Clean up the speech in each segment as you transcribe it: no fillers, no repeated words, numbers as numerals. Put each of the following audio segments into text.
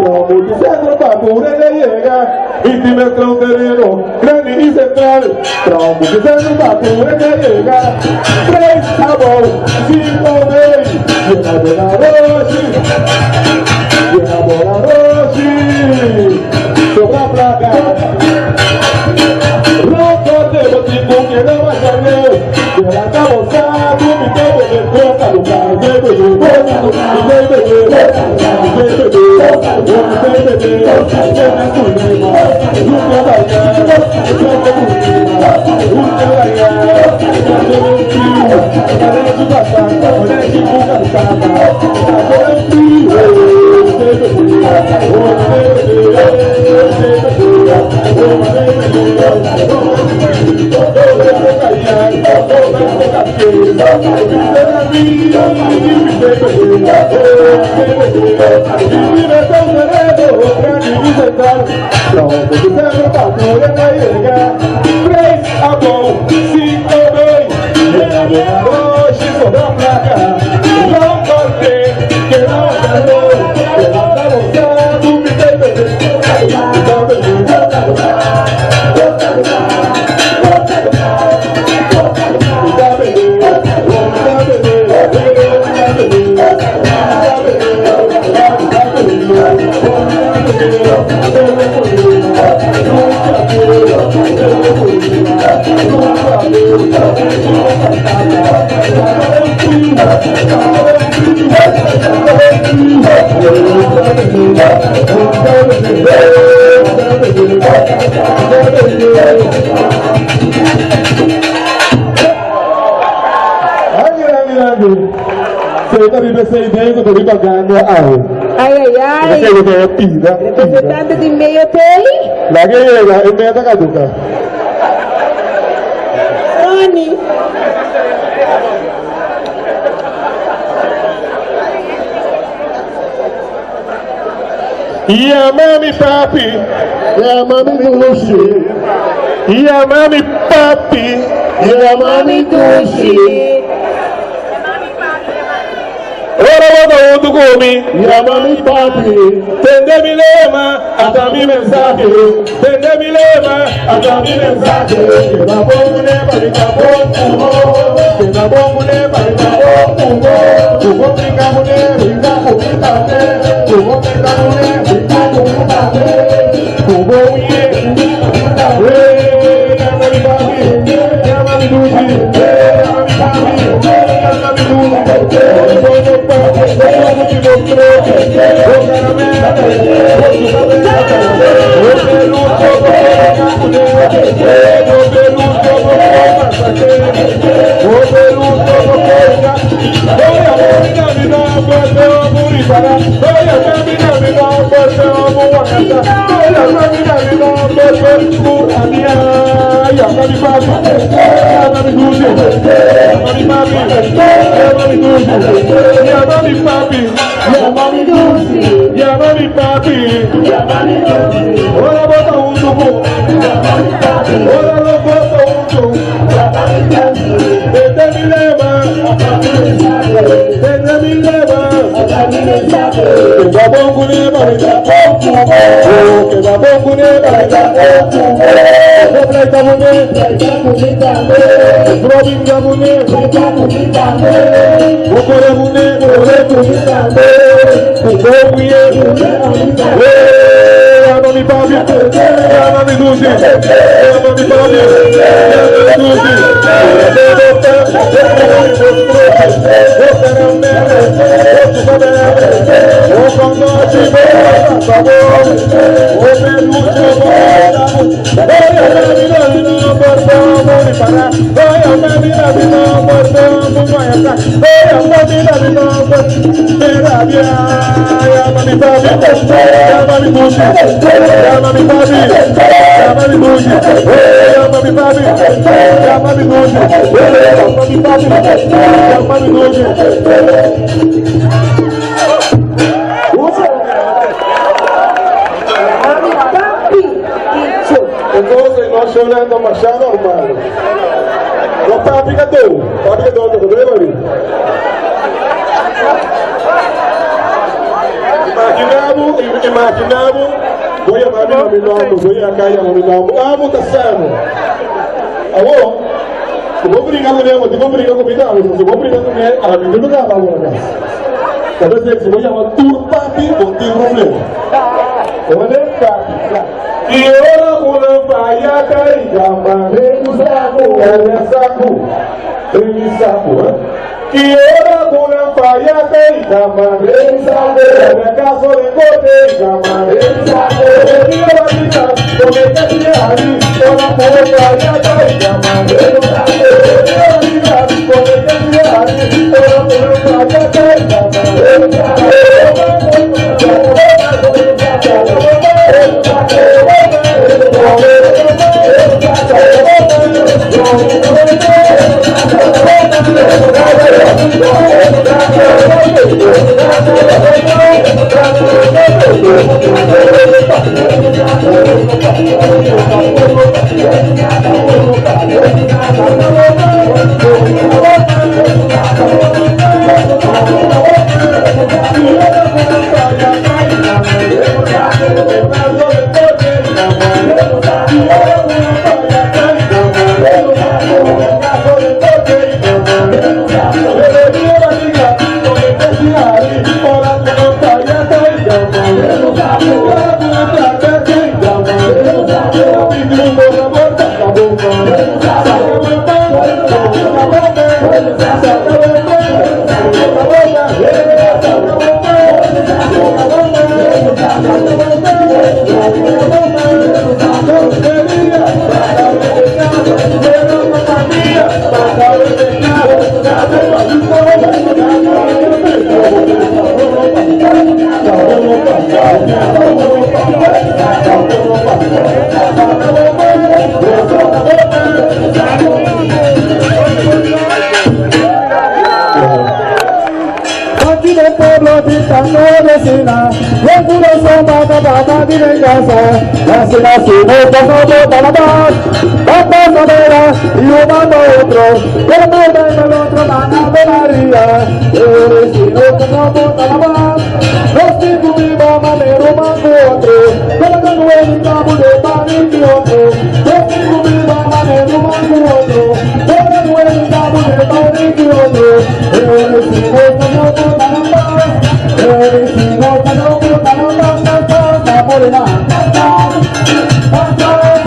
Como diciendo pa' pura le llega, 20 metros terreno, grande y central. Como diciendo pa' pura le llega, 3 sabor, 5 mil, llena de la rochi, llena de la rochi, sobra placa. Roco de botico que no va a salir, de la cabosa, tu mi todo de coca, lugar, bebe, sei dentro do pagando Ai, ai. Representante di meio tem? La che è immediata caduca. Rony. Ia mami papi, ia mami Lucy, ia mami papi, ia mami Lucy. Ora vado tu comi, ia mami papi, tende mi lema, hasta mi mensaje, tende mi lema, hasta mi mensaje. Que la pongo para el capón, que la pongo para el capón, tu complica mujer, brinda complica, tu complica mujer, brinda complica, tu boye, ya mami papi, ya mami Lucy, ya mami papi, ya mami Lucy. Ora bota um tubo, ora não bota um tubo. Tende mi lema, tende mi lema. Que va bom gune para esta poco, que va bom gune para esta poco. Que plata gune, Robin gune, Okore gune, Mami papi, mami Lucy, mami papi, Lucy. Entonces no sonando machado, hermano. No está picando, no imaginabu, voy a mami no mi nombre, voy a calle no mi nombre, amo tasano. Awo, como brincando mesmo, tipo brincando com vida, se vou brincando mesmo, a mim não dá para agora. Talvez se vou chamar turpati ou tirumle. Olha, cara. E ora uma faia cai, gamare usaku, elesaku, elisaku. E ora uma faia cai, gamare usaku, elesaku, lekote, gamare usaku. E ora kita, como que se ali, ora uma faia cai, gamare usaku. E ora kita, como que se ali, ora uma faia cai, gamare usaku. Así no pasamos para más, vamos a ver y uno a otro, como el otro mano de María, si no pasamos para más, los que tuvimos manero más otro, como que no estamos de pan y otro, los que tuvimos manero más otro, como que no estamos de pan y otro, si no pasamos para más, si no pasamos para más, vamos a ver.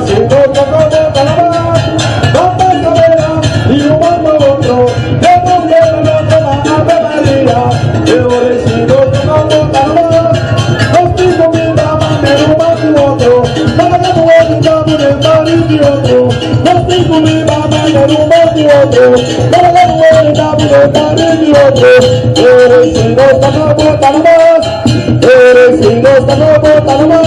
si no tocamos Panamá, vamos a ver y un mando otro, que no viene el otro más Ave María, que ahora si no tocamos Panamá, nos digo mi dama, que no más tu otro, para que no olvidamos el marido y otro, nos digo mi dama, que no más tu otro, para que no olvidamos el marido y otro, ahora si no tocamos Panamá, eres si no tocamos Panamá,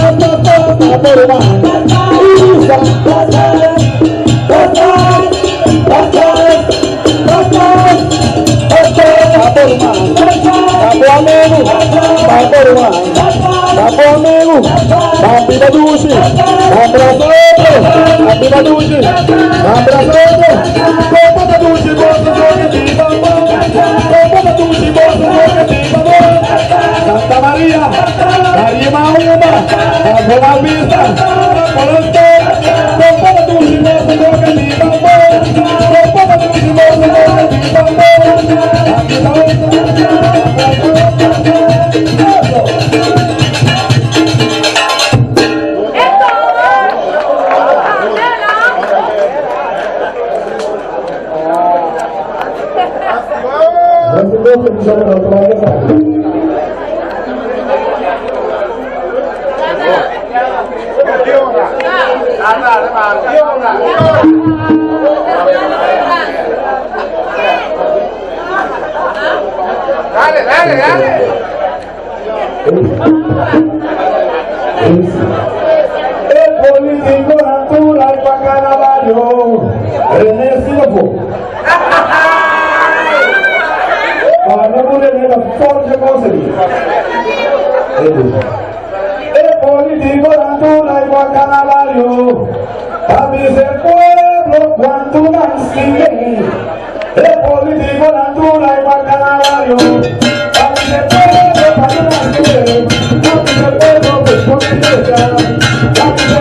Santa María, María Mahoma, bajo la vista, por el sol, con tu simón, que mi mamá, con tu simón, que mi mamá, Dale, dale, dale. El político natural para Caravaggio, René Sinopo. Para no poner la forja conseguir. El político natural para Caravaggio, a mí es el pueblo cuando nací. El político natural para Caravaggio, a mí es el pueblo cuando nací. A mí es el pueblo que por mi derecha, a mí es el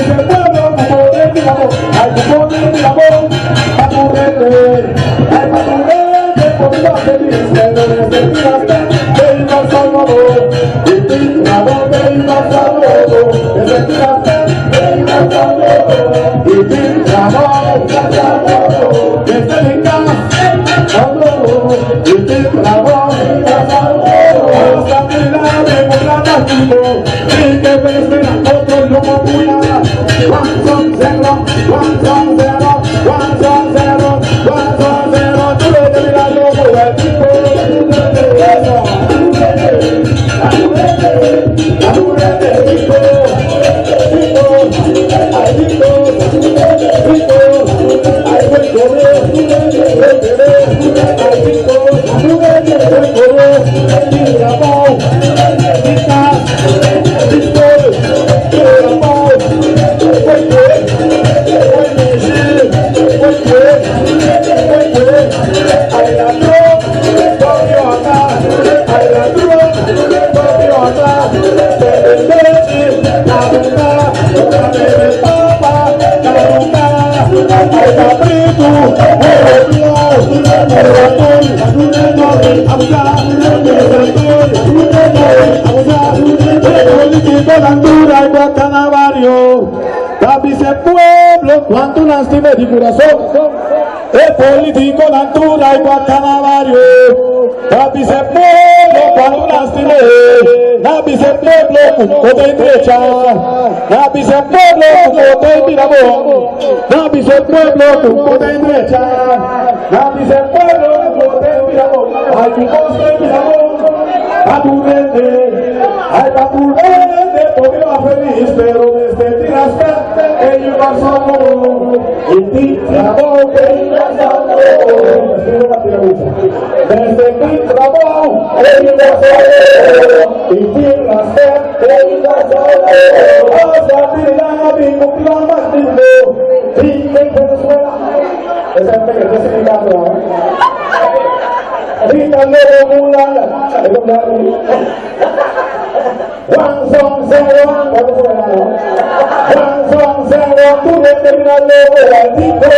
pueblo que no tiene amor, no tiene amor, a no ver, a no ver, que te diga que te quiero, que te quiero, que te quiero, y te quiero, que te quiero, que te quiero, Ese pueblo, cuánto lástima de corazón. El político, la altura y Guantanamario. Nabi ese pueblo, cuánto lástima. Nabi ese pueblo, con de derecha. Nabi ese pueblo, con de Miramón. Nabi ese pueblo, con de derecha. Nabi ese pueblo, con de Miramón. Ay, tu costa de Miramón. A tu verde, ay, a tu verde, porque va feliz, pero desde ti las ellos no somos, y ti la boca, ellos no somos. Desde ti la boca, ellos no somos, y ti las ellos no somos. Hasta ti la vida, y la más lindo, y en Venezuela. Esa es que se me caso. Grítale de mulala, Juan son cero, tú determinale el tipo,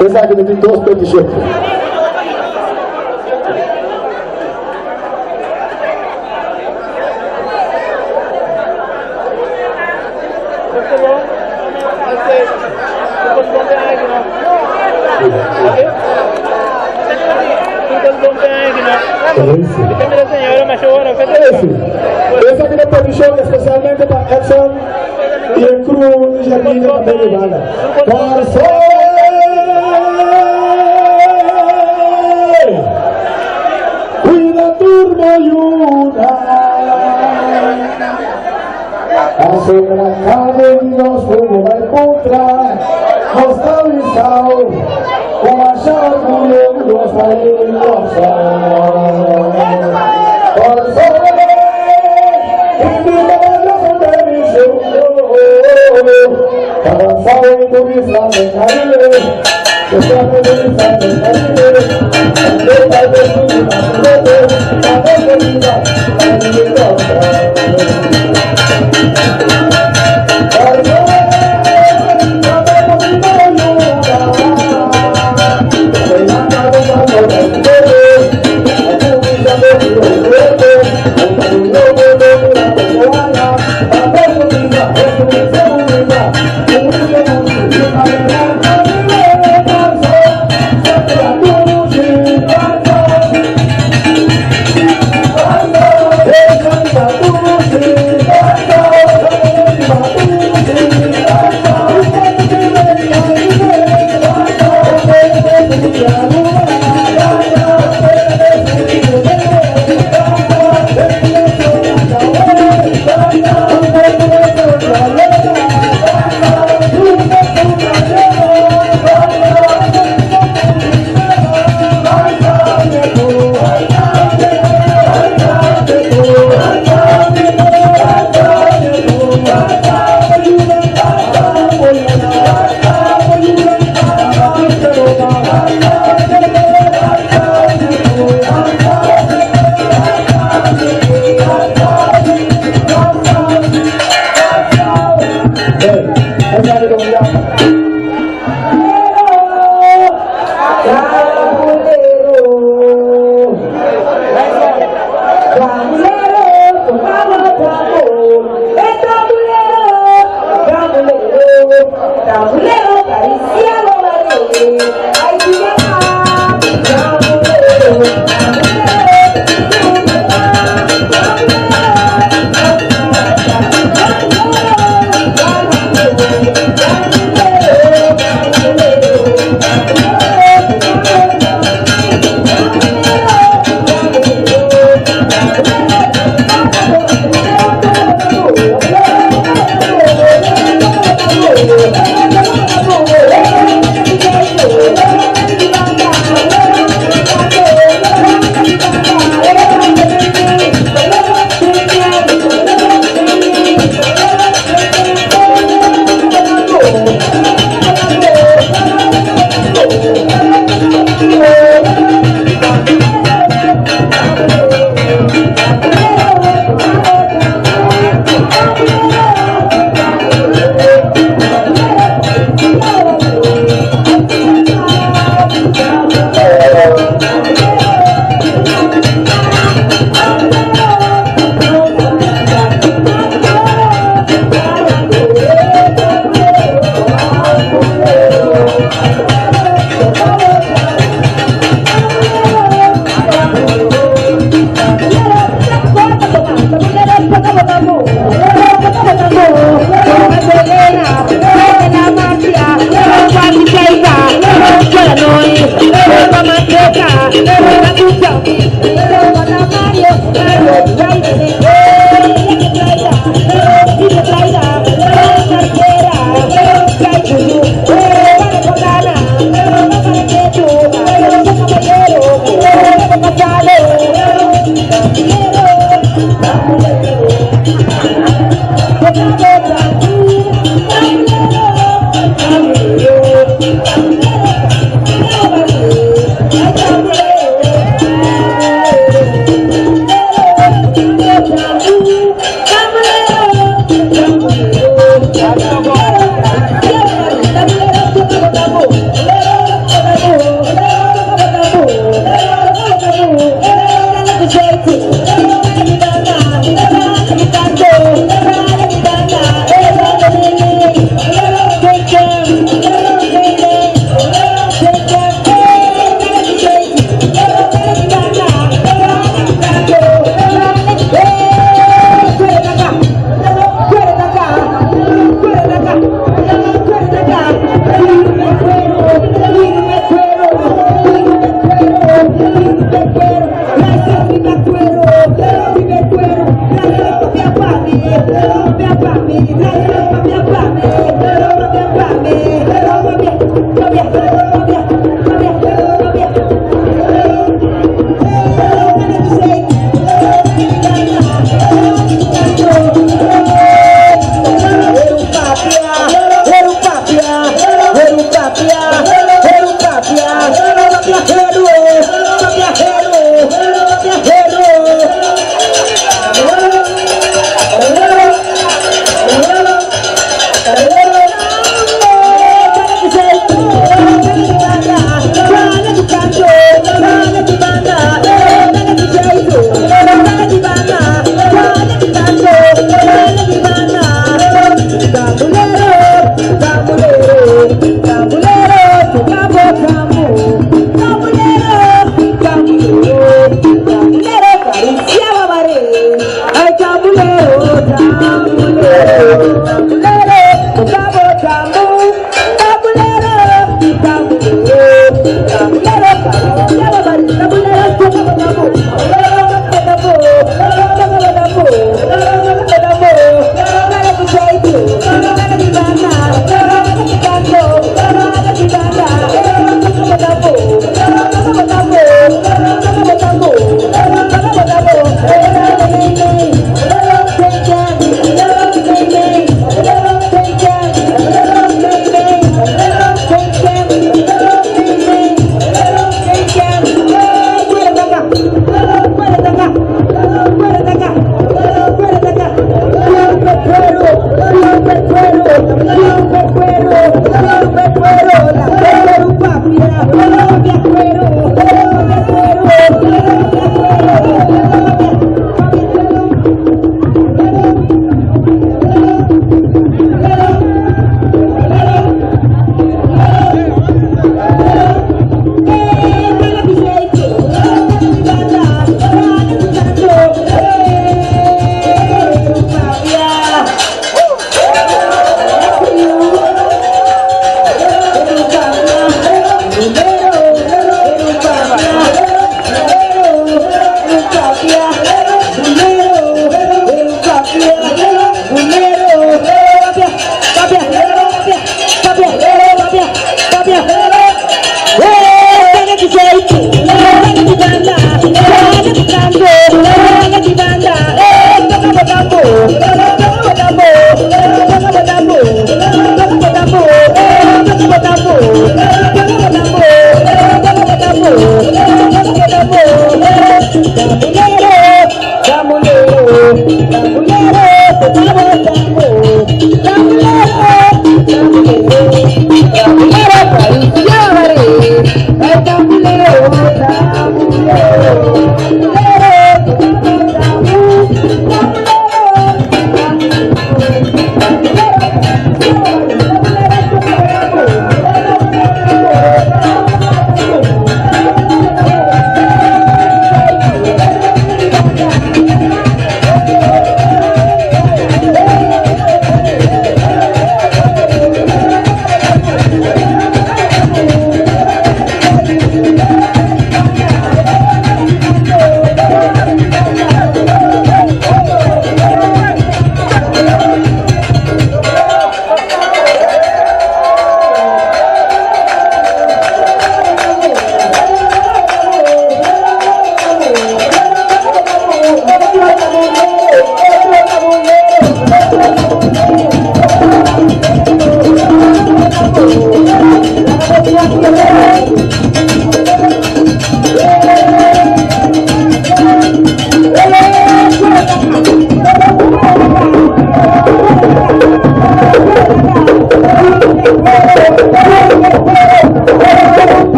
Esa que me dio 2 peticiones. Essa aqui da produção é especialmente para Edson e o crew de Jardim também de Vaga. Cuida turma Yuna a supermercado de nós como vai encontrar nossa lição com a chave de nossa iluminação.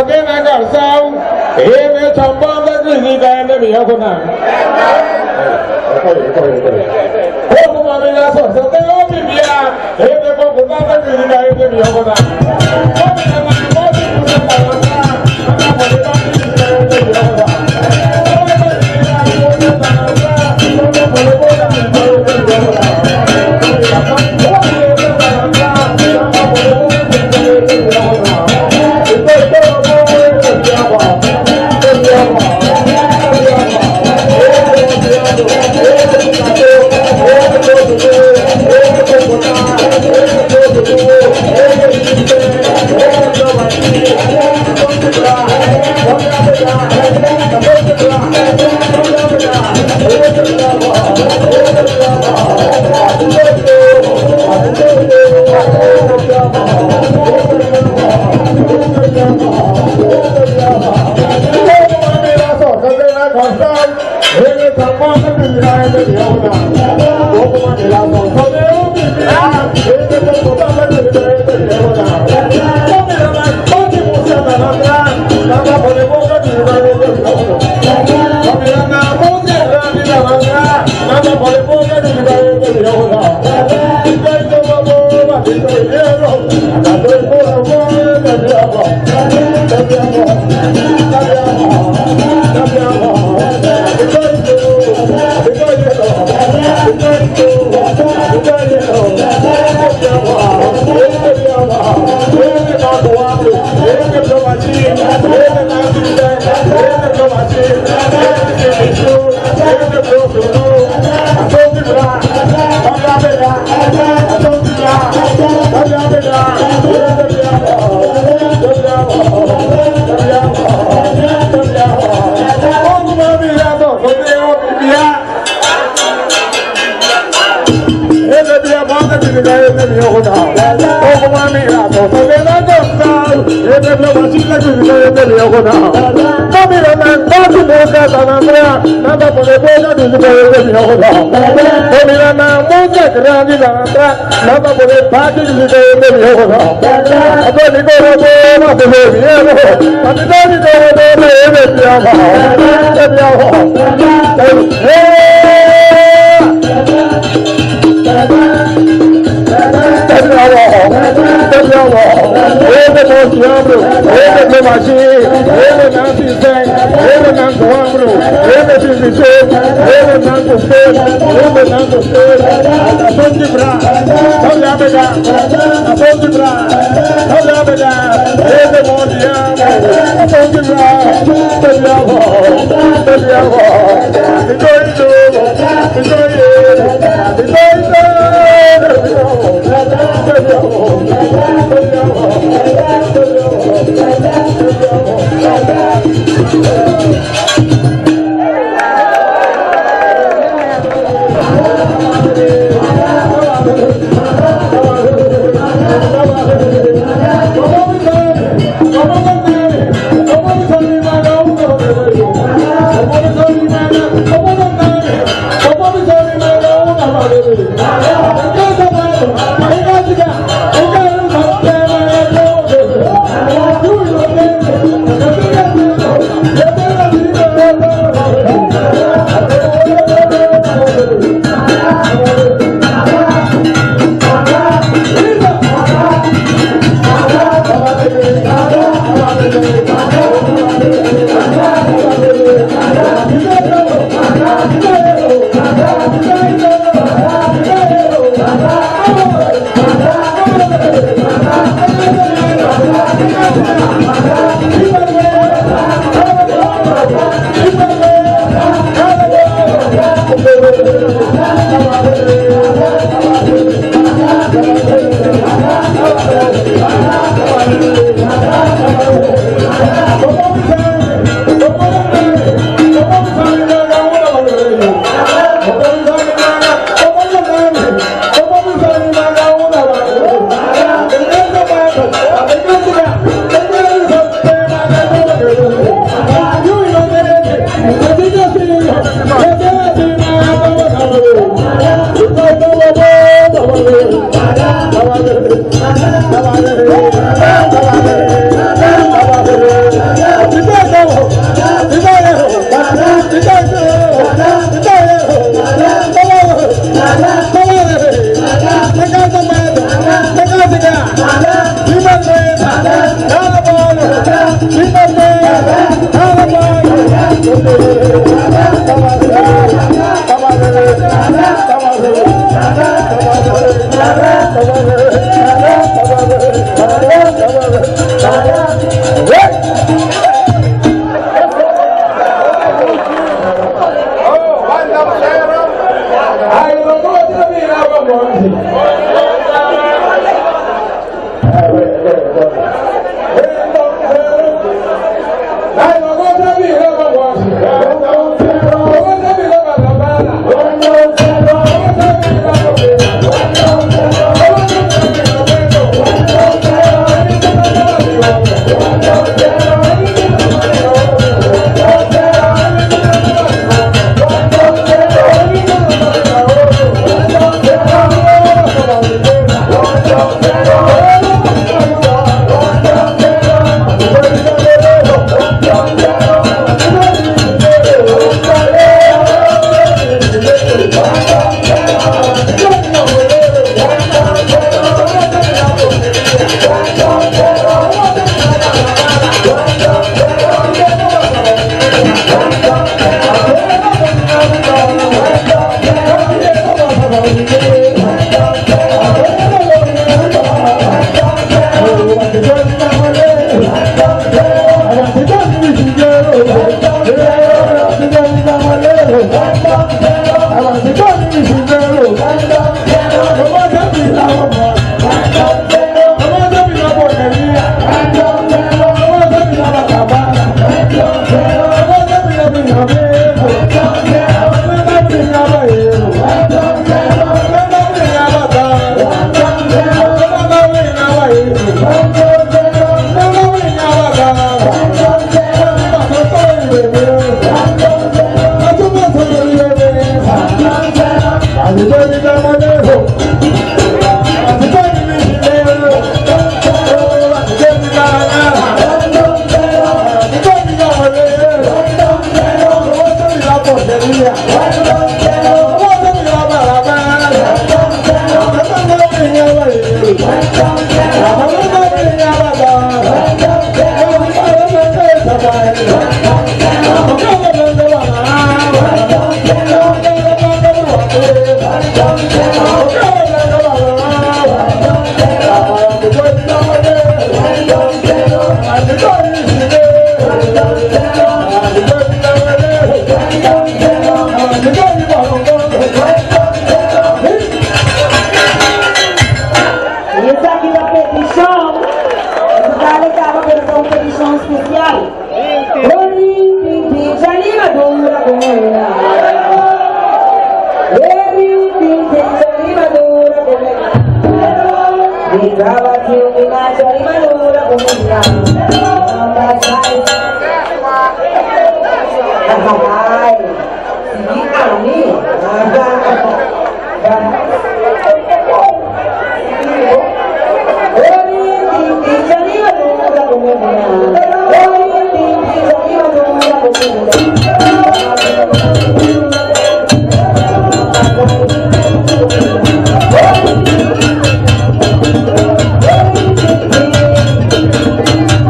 again I got some. Hey, me chamba the grizzly guy and me yakona. Oh, mama, ya so so te o mi bia. Hey, me ko ko the grizzly guy and me yakona. Oh, me na ma ko si ku sa ta na. Na mo le ba ni me yakona. Oh, me na ko sa ta na. No mo le ko na me yakona.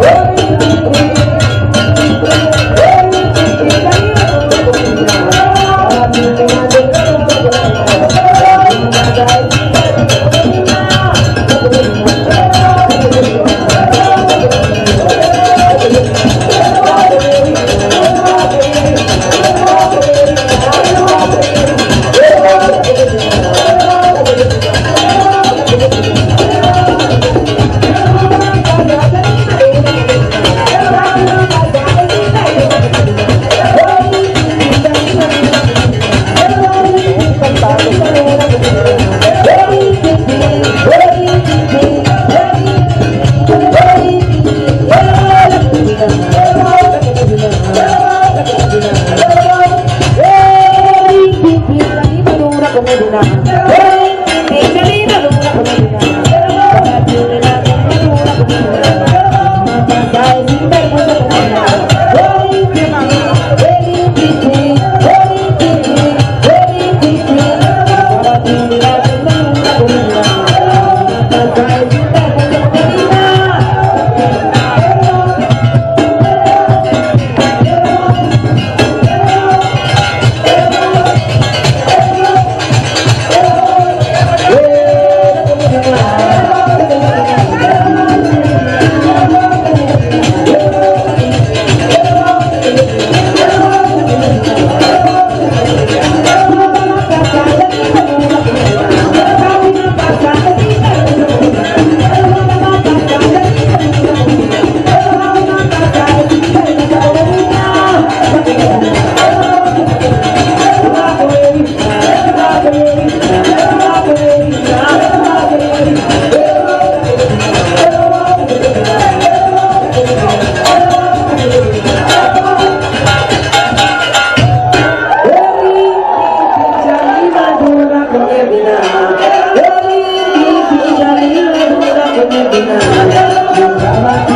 Hey! Hãy subscribe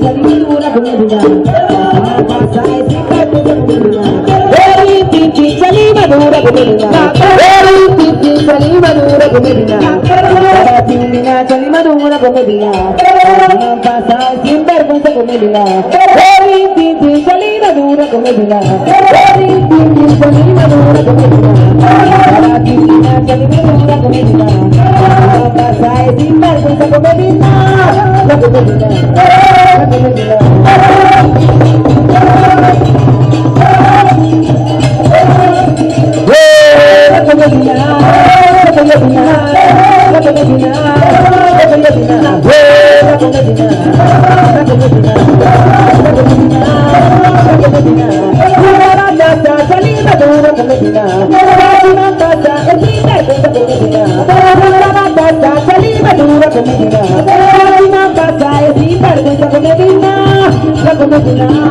cho kênh Ghiền Mì Gõ để không bỏ lỡ những video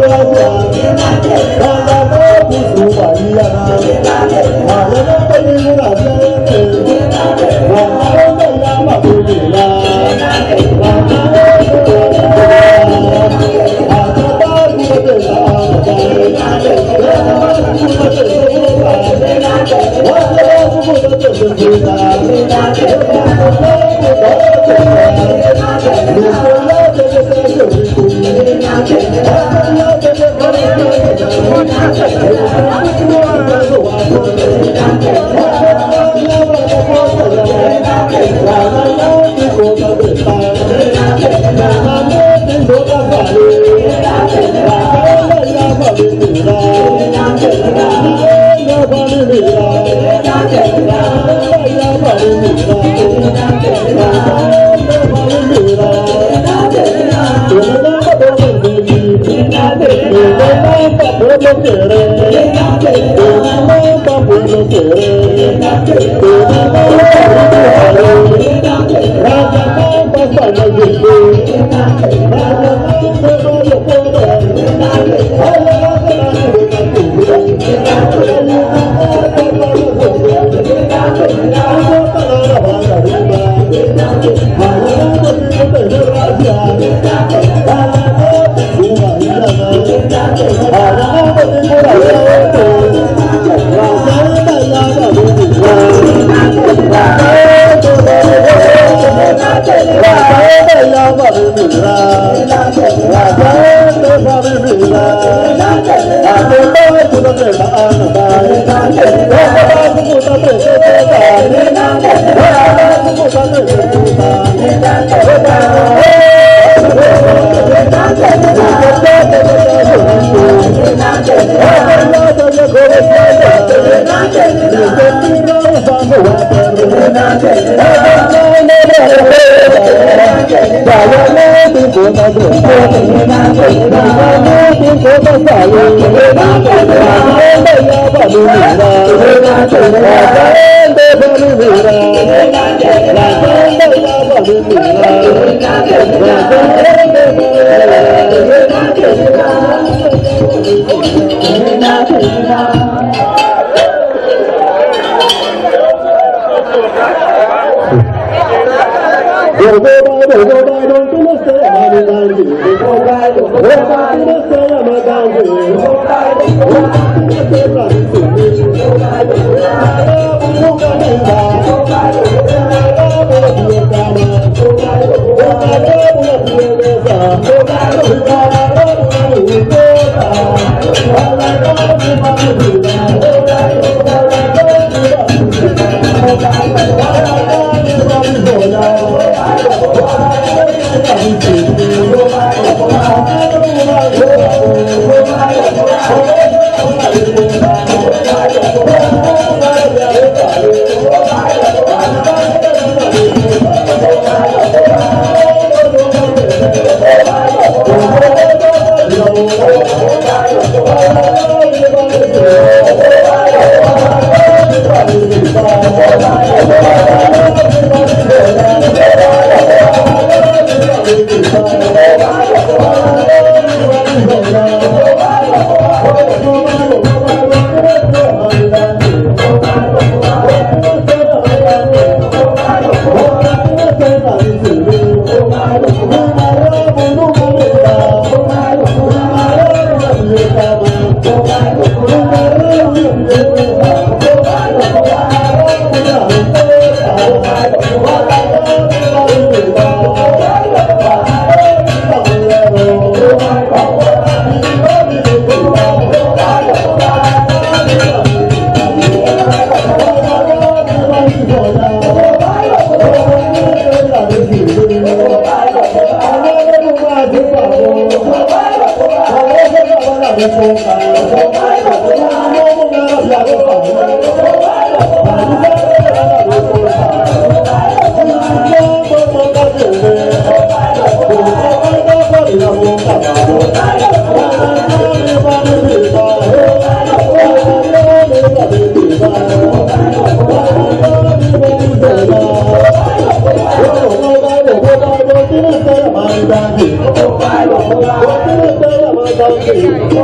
hấp dẫn. Thank you.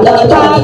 La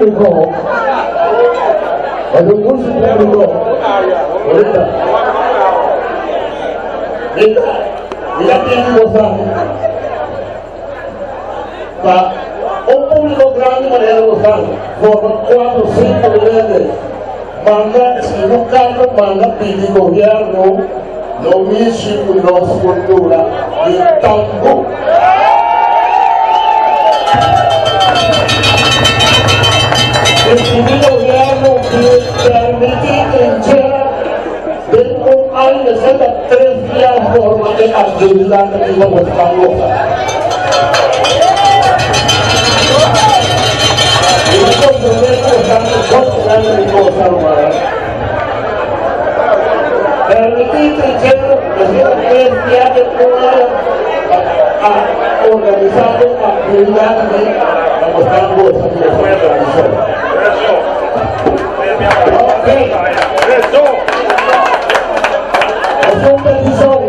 público, es un curso público, ahorita, mira quién goza, para un público grande María de gozar, por 4 o 5 niveles, manda, si un cargo manda pidi gobierno, no mismo no cultura, y tampoco. El primer gobierno que permite trinchera de un año de cerca 3 días forma de actividad que digo nuestra cosa. Y estos proyectos están considerando mi cosa humana. Permitir trinchera de cerca 3 días de un año a organizar actividades de nuestra cosa que se puede realizar. Es un petición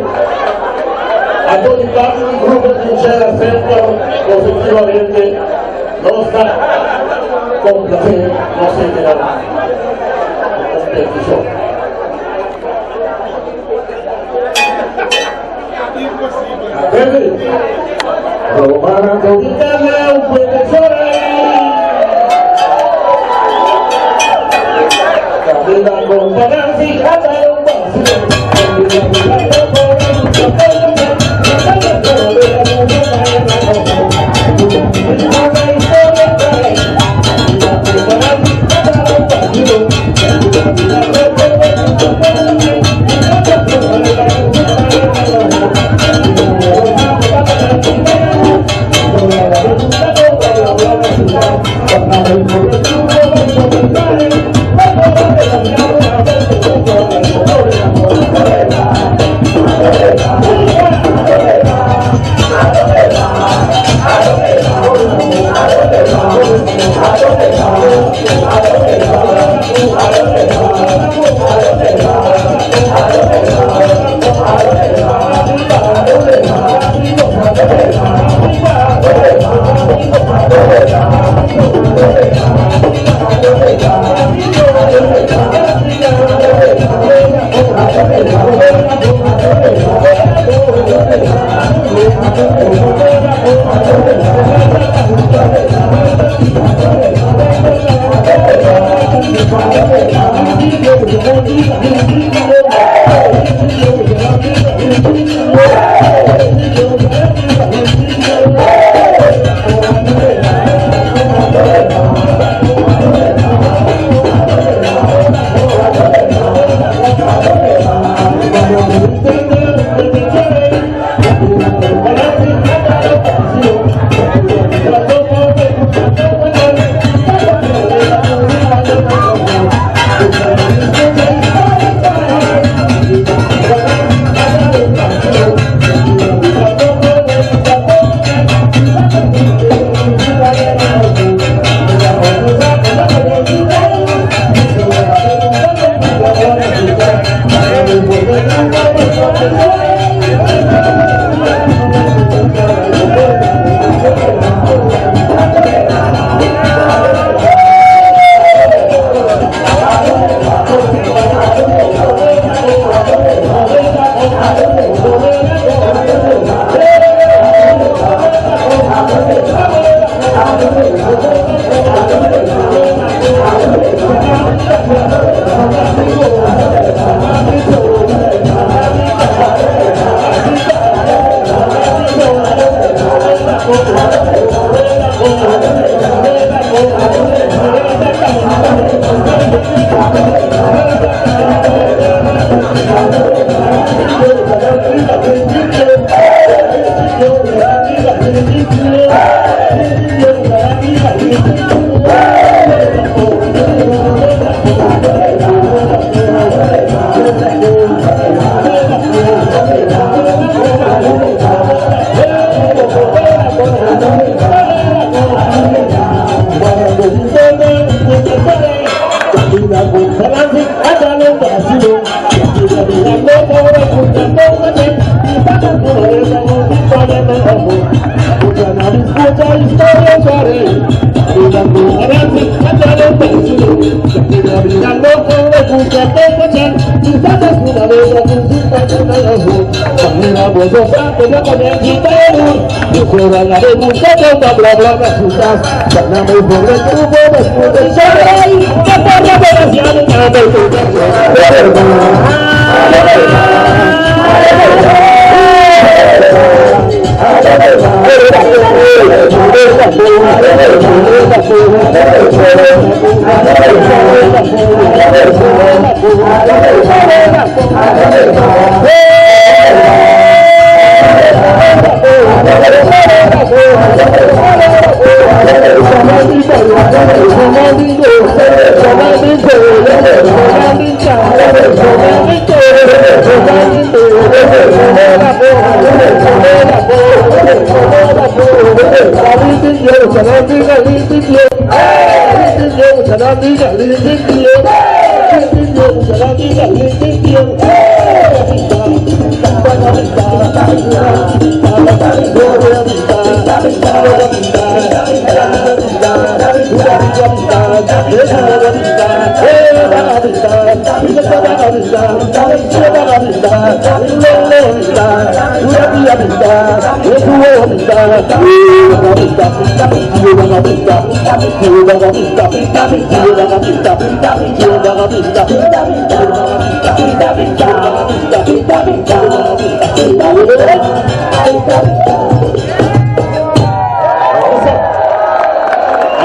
a codificar un grupo de trincheras centro positivamente no está complacer, no se quedará competición. para conquistarle un profesor camina con balance y hasta un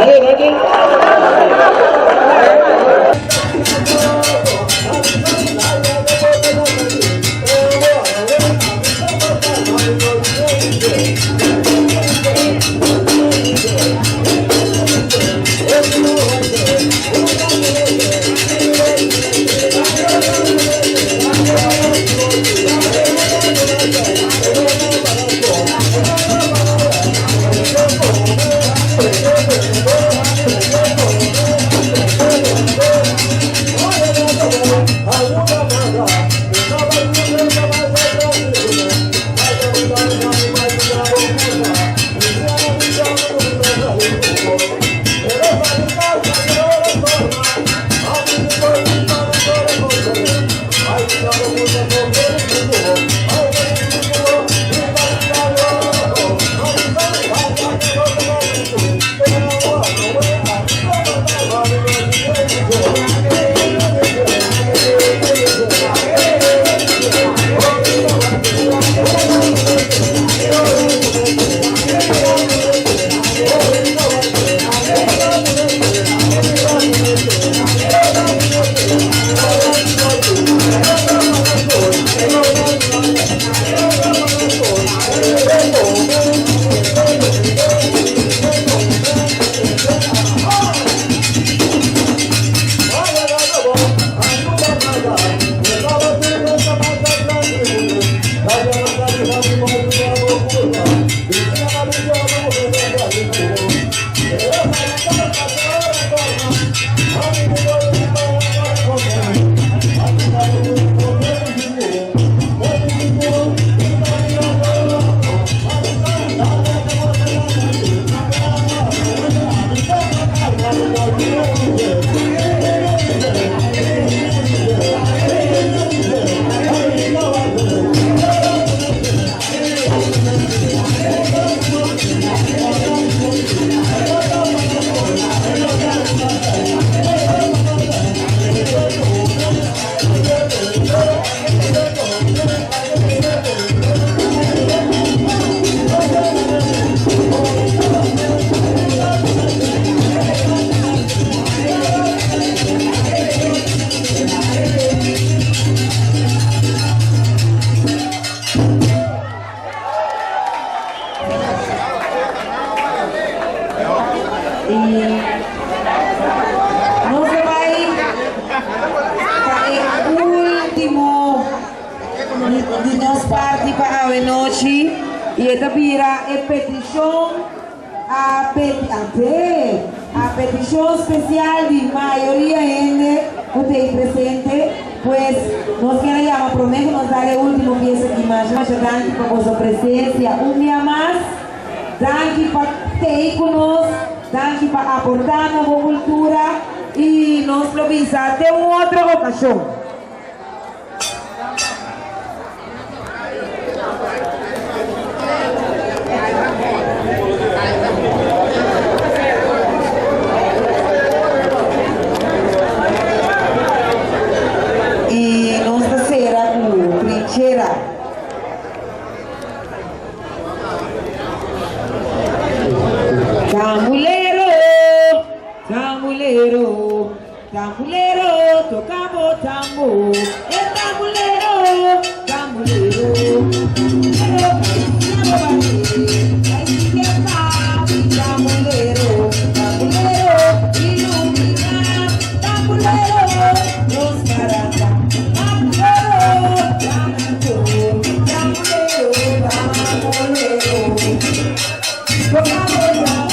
Are you ready? Y esta pira es petición a petición especial de mayoría gente usted presente, pues nos quiere llamar, prometo nos darle último pieza de imagen. Muchas gracias por vuestra presencia un día más. Gracias por estar con nosotros, gracias por aportar nueva cultura y nos lo visa de otra ocasión. Tambulero, tambulero, tambulero, tocamos tambor. El tambulero, tambulero, tambulero, tambulero, ilumina, tambulero, nos barata, tambulero, tambulero, tambulero, tocamos tambor.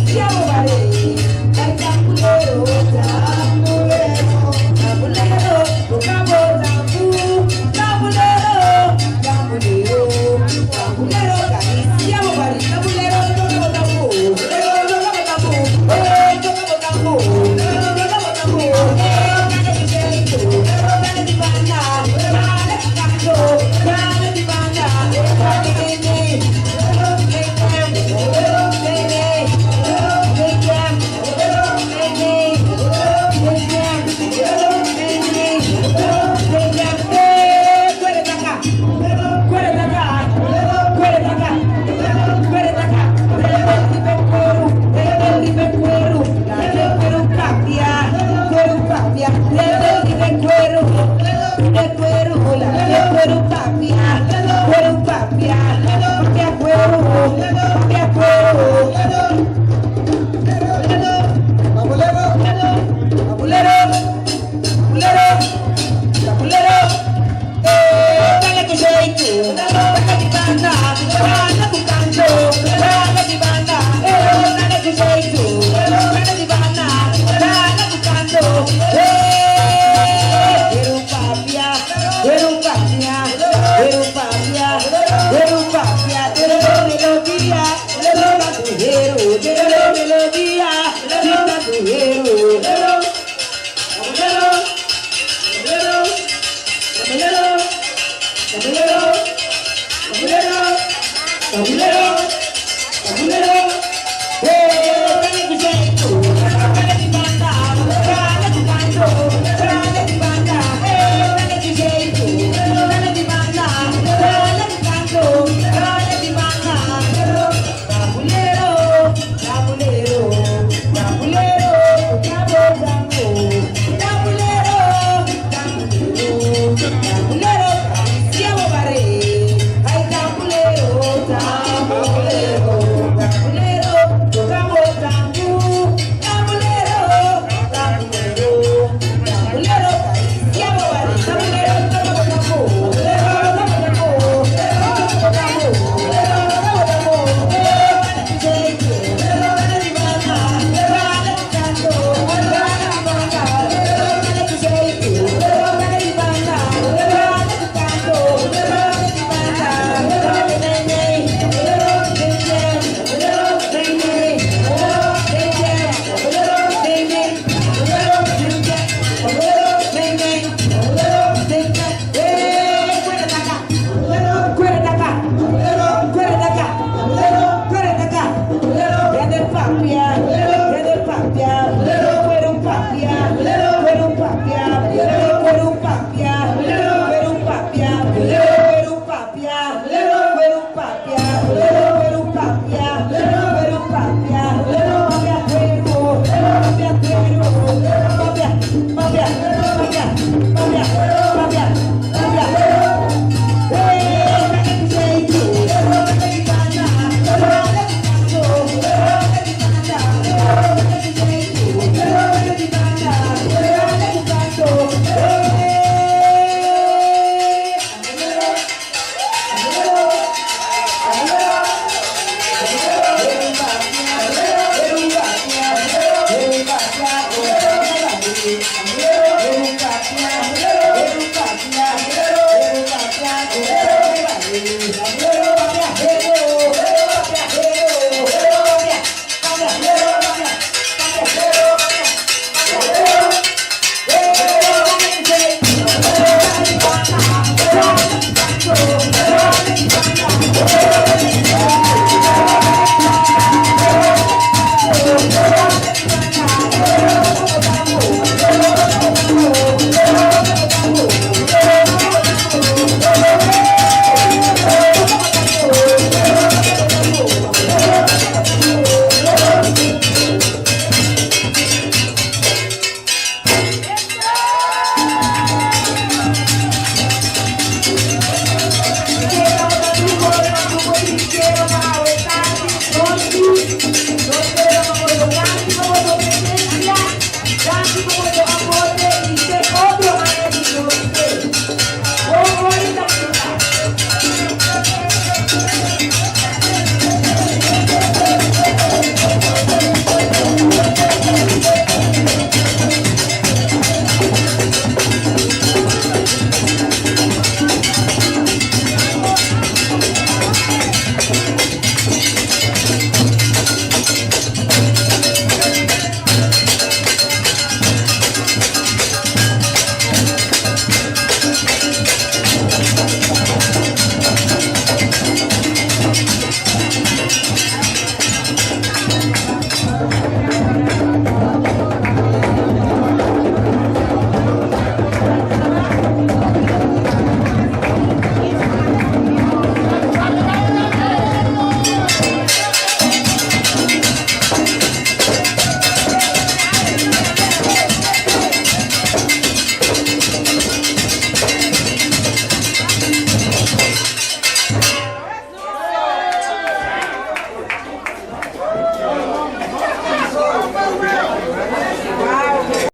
Siamo valenti, dai tambulero,